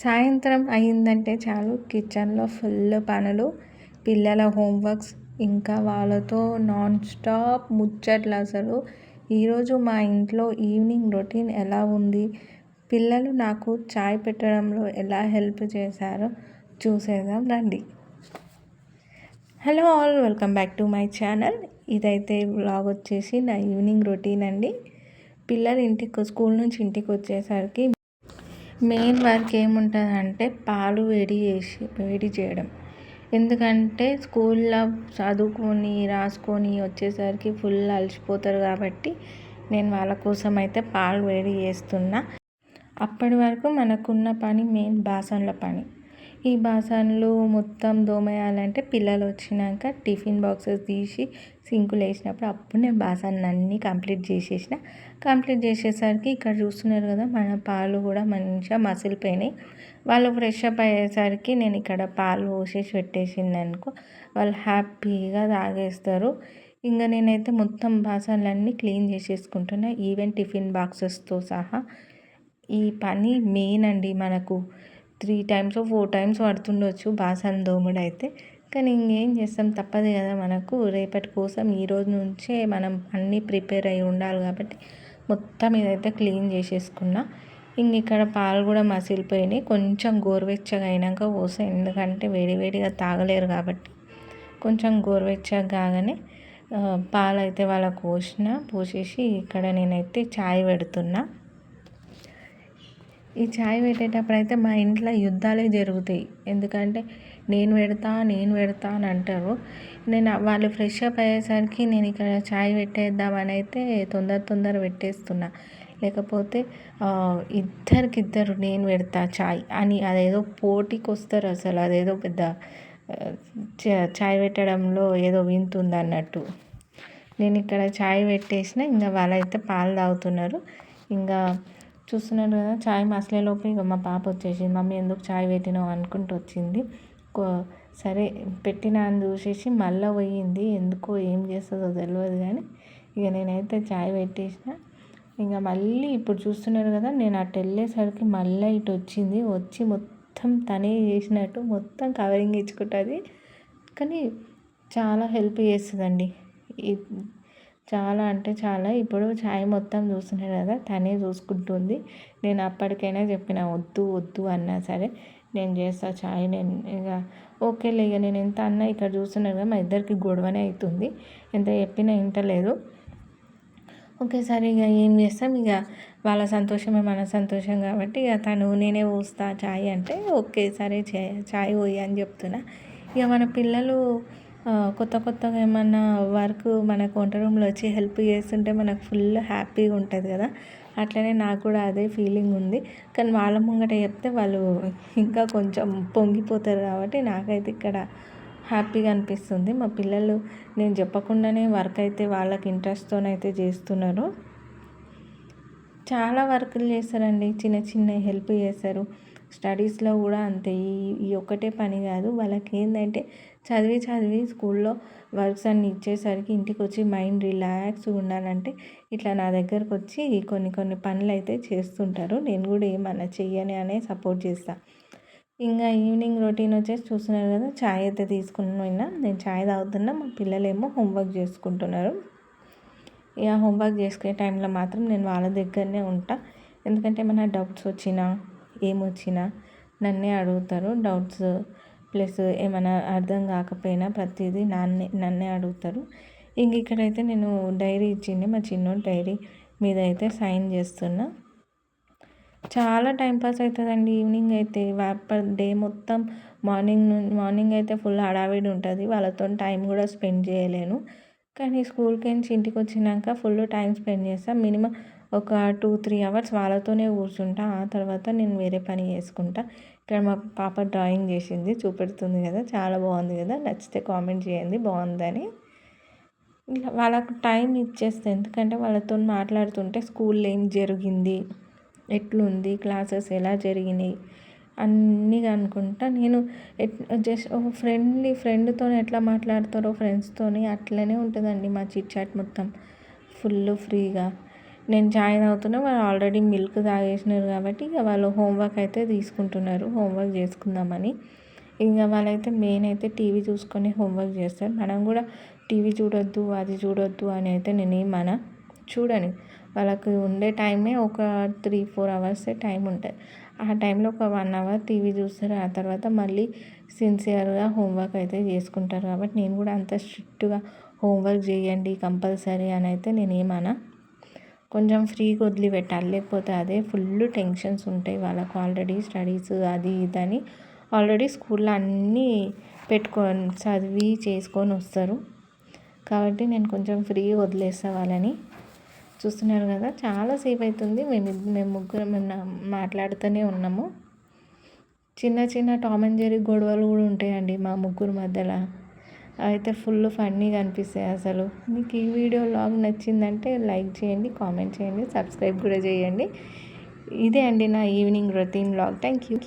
సాయంత్రం అయిందంటే చాలు కిచెన్లో ఫుల్ పనులు, పిల్లల హోంవర్క్స్, ఇంకా వాళ్ళతో నాన్ స్టాప్ ముచ్చట్లు అసలు. ఈరోజు మా ఇంట్లో ఈవినింగ్ రొటీన్ ఎలా ఉంది, పిల్లలు నాకు చాయ్ పెట్టడంలో ఎలా హెల్ప్ చేశారో చూసేద్దాం రండి. Hello all, welcome back to my channel. ఇదైతే వ్లాగ్ వచ్చేసి నా ఈవినింగ్ రొటీన్ అండి. పిల్లలు స్కూల్ నుంచి ఇంటికి వచ్చేసరికి మెయిన్ వర్క్ ఏముంటుందంటే పాలు వేడి చేయడం. ఎందుకంటే స్కూల్లో చదువుకొని రాసుకొని వచ్చేసరికి ఫుల్ అలసిపోతారు కాబట్టి నేను వాళ్ళ కోసం అయితే పాలు వేడి చేస్తున్నా. అప్పటి వరకు మనకున్న పని మెయిన్ బాసన్ల పని. ఈ బాసన్లు మొత్తం దోమేయాలంటే పిల్లలు వచ్చినాక టిఫిన్ బాక్సెస్ తీసి సింకులు వేసినప్పుడు అప్పుడు నేను బాసన్లు అన్నీ కంప్లీట్ చేసేసరికి ఇక్కడ చూస్తున్నారు కదా, మన పాలు కూడా మంచిగా మసిలిపోయినాయి. వాళ్ళు ఫ్రెష్ అప్ అయ్యేసరికి నేను ఇక్కడ పాలు పోసేసి పెట్టేసింది అనుకో, వాళ్ళు హ్యాపీగా తాగేస్తారు. ఇంకా నేనైతే మొత్తం బాసన్లన్నీ క్లీన్ చేసేసుకుంటున్నా, ఈవెన్ టిఫిన్ బాక్సెస్తో సహా. ఈ పని మెయిన్ అండి. మనకు 3 times 4 times పడుతుండొచ్చు బాసన్ దోముడు అయితే, కానీ ఇంకేం చేస్తాం, తప్పదు కదా మనకు. రేపటి కోసం ఈరోజు నుంచే మనం అన్నీ ప్రిపేర్ అయ్యి ఉండాలి కాబట్టి మొత్తం ఇదైతే క్లీన్ చేసేసుకున్నా. ఇక్కడ పాలు కూడా మసిలిపోయినాయి. కొంచెం గోరువెచ్చగా అయినాక పోసా, ఎందుకంటే వేడిగా తాగలేరు కాబట్టి కొంచెం గోరువెచ్చగా కాగానే పాలు అయితే వాళ్ళకు పోసేసి ఇక్కడ నేనైతే చాయ్ పెడుతున్నా. ఈ చాయ్ పెట్టేటప్పుడు అయితే మా ఇంట్లో యుద్ధాలే జరుగుతాయి. ఎందుకంటే నేను పెడతా అని అంటారు. వాళ్ళు ఫ్రెష్ అప్ అయ్యేసరికి నేను ఇక్కడ చాయ్ పెట్టేద్దామని అయితే తొందర పెట్టేస్తున్నా. లేకపోతే ఇద్దరికిద్దరు నేను పెడతా చాయ్ అని అదేదో పోటీకి వస్తారు. అసలు అదేదో పెద్ద చాయ్ పెట్టడంలో ఏదో వింతుంది అన్నట్టు. నేను ఇక్కడ చాయ్ పెట్టేసిన, ఇంకా వాళ్ళైతే పాలు తాగుతున్నారు. ఇంకా చూస్తున్నారు కదా, చాయ్ మసలేలోపు ఇక మా పాప వచ్చేసింది. మమ్మీ ఎందుకు చాయ్ పెట్టినావు అనుకుంటూ వచ్చింది. సరే పెట్టినా అని చూసేసి మళ్ళీ పోయింది. ఎందుకో ఏం చేస్తుందో తెలియదు, కానీ ఇక నేనైతే చాయ్ పెట్టేసిన. ఇంకా మళ్ళీ ఇప్పుడు చూస్తున్నారు కదా, నేను అటు వెళ్ళేసరికి మళ్ళీ ఇటు వచ్చి మొత్తం తనే చేసినట్టు మొత్తం కవరింగ్ ఇచ్చుకుంటుంది. కానీ చాలా హెల్ప్ చేస్తుందండి. చాలా అంటే చాలా. ఇప్పుడు చాయ్ మొత్తం చూస్తున్నారు కదా, తనే చూసుకుంటుంది. నేను అప్పటికైనా చెప్పిన వద్దు అన్నా సరే నేను చేస్తా చాయ్. నేను ఇక ఓకేలే, ఇక నేను ఎంత అన్నా ఇక్కడ చూస్తున్నారు కదా, మా ఇద్దరికి గొడవనే అవుతుంది. ఎంత చెప్పినా వింటలేదు. ఒకేసారి ఇక ఏం చేస్తాం, ఇక వాళ్ళ సంతోషమే మన సంతోషం కాబట్టి ఇక నేనే పోస్తా చాయ్ అంటే ఓకే సరే చాయ్ పోయి అని చెప్తున్నా. ఇక మన పిల్లలు కొత్తగా ఏమన్నా వర్క్ మనకు వంట రూమ్లో వచ్చి హెల్ప్ చేస్తుంటే మనకు ఫుల్ హ్యాపీగా ఉంటుంది కదా. అట్లనే నాకు కూడా అదే ఫీలింగ్ ఉంది. కానీ వాళ్ళ ముంగట చెప్తే వాళ్ళు ఇంకా కొంచెం పొంగిపోతారు కాబట్టి నాకైతే ఇక్కడ హ్యాపీగా అనిపిస్తుంది. మా పిల్లలు నేను చెప్పకుండానే వర్క్ అయితే వాళ్ళకి ఇంట్రెస్ట్తోనైతే చేస్తున్నారు. చాలా వర్కులు చేస్తారండి, చిన్న హెల్ప్ చేస్తారు. స్టడీస్లో కూడా అంతే. ఈ ఒక్కటే పని కాదు, వాళ్ళకి ఏంటంటే చదివి స్కూల్లో వర్క్స్ అన్నీ ఇచ్చేసరికి ఇంటికి వచ్చి మైండ్ రిలాక్స్గా ఉండాలంటే ఇట్లా నా దగ్గరకు వచ్చి కొన్ని పనులు అయితే చేస్తుంటారు. నేను కూడా ఏమన్నా చెయ్యని అనే సపోర్ట్ చేస్తాను. ఇంకా ఈవినింగ్ రొటీన్ వచ్చేసి చూస్తున్నారు కదా, చాయ్ అయితే తీసుకున్నా. నేను చాయ్ తాగుతున్నా, మా పిల్లలేమో హోంవర్క్ చేసుకుంటున్నారు. ఇక హోంవర్క్ చేసుకునే టైంలో మాత్రం నేను వాళ్ళ దగ్గరనే ఉంటా. ఎందుకంటే ఏమైనా డౌట్స్ వచ్చినా ఏమొచ్చినా నన్నే అడుగుతారు. డౌట్స్ ప్లస్ ఏమైనా అర్థం కాకపోయినా ప్రతిదీ నన్నే అడుగుతారు. ఇక్కడైతే నేను డైరీ ఇచ్చింది, మా చిన్నోడు డైరీ మీద అయితే సైన్ చేస్తున్నా. చాలా టైంపాస్ అవుతుందండి ఈవినింగ్ అయితే. డే మొత్తం మార్నింగ్ అయితే ఫుల్ హడావిడి ఉంటుంది, వాళ్ళతో టైం కూడా స్పెండ్ చేయలేను. కానీ స్కూల్కి నుంచి ఇంటికి వచ్చినాక ఫుల్ టైం స్పెండ్ చేస్తాను. మినిమం ఒక 2-3 hours వాళ్ళతోనే కూర్చుంటా. ఆ తర్వాత నేను వేరే పని చేసుకుంటా. ఇక్కడ మా పాప డ్రాయింగ్ చేసింది, చూపెడుతుంది కదా, చాలా బాగుంది కదా, నచ్చితే కామెంట్ చేయండి బాగుందని. ఇట్లా వాళ్ళకు టైం ఇచ్చేస్తే, ఎందుకంటే వాళ్ళతో మాట్లాడుతుంటే స్కూల్లో ఏం జరిగింది, ఎట్లుంది, క్లాసెస్ ఎలా జరిగినాయి అన్నీ అనుకుంటా. నేను జస్ట్ ఒక ఫ్రెండ్తో ఎట్లా మాట్లాడతారో ఫ్రెండ్స్తోని అట్లనే ఉంటుందండి మా చిట్ చాట్ మొత్తం ఫుల్ ఫ్రీగా. నేను చాయ్ తాగుతున్నా, వాళ్ళు ఆల్రెడీ మిల్క్ తాగేసినారు కాబట్టి ఇక వాళ్ళు హోంవర్క్ అయితే తీసుకుంటున్నారు, హోంవర్క్ చేసుకుందామని. ఇంకా వాళ్ళైతే మెయిన్ అయితే టీవీ చూసుకొని హోంవర్క్ చేస్తారు. మనం కూడా టీవీ చూడొద్దు, అది చూడొద్దు అని అయితే నేనేమన్నా, చూడని వాళ్ళకి ఉండే టైమే ఒక 3-4 అవర్సే టైం ఉంటుంది. ఆ టైంలో ఒక 1 అవర్ టీవీ చూస్తారు. ఆ తర్వాత మళ్ళీ సిన్సియర్గా హోంవర్క్ అయితే చేసుకుంటారు. కాబట్టి నేను కూడా అంత స్ట్రిక్ట్గా హోంవర్క్ చేయండి కంపల్సరీ అని అయితే నేనేమన్నా, కొంచెం ఫ్రీగా వదిలిపెట్టాలి. లేకపోతే అదే ఫుల్ టెన్షన్స్ ఉంటాయి వాళ్ళకు. ఆల్రెడీ స్టడీస్ అది ఇది అని ఆల్రెడీ స్కూల్లో అన్నీ పెట్టుకొని చదివి చేసుకొని వస్తారు. కాబట్టి నేను కొంచెం ఫ్రీగా వదిలేస్తా వాళ్ళని. చూస్తున్నారు కదా, చాలాసేపు అవుతుంది మేము ముగ్గురం మాట్లాడుతూనే ఉన్నాము. చిన్న చిన్న టామ్ అండ్ జెర్రీ గొడవలు కూడా ఉంటాయండి మా ముగ్గురు మధ్యలో. అయితే ఫుల్ ఫన్నీగా అనిపిస్తాయి అసలు. మీకు ఈ వీడియో లాగ్ నచ్చిందంటే లైక్ చేయండి, కామెంట్ చేయండి, సబ్స్క్రైబ్ కూడా చేయండి. ఇదే అండి నా evening routine vlog. Thank you.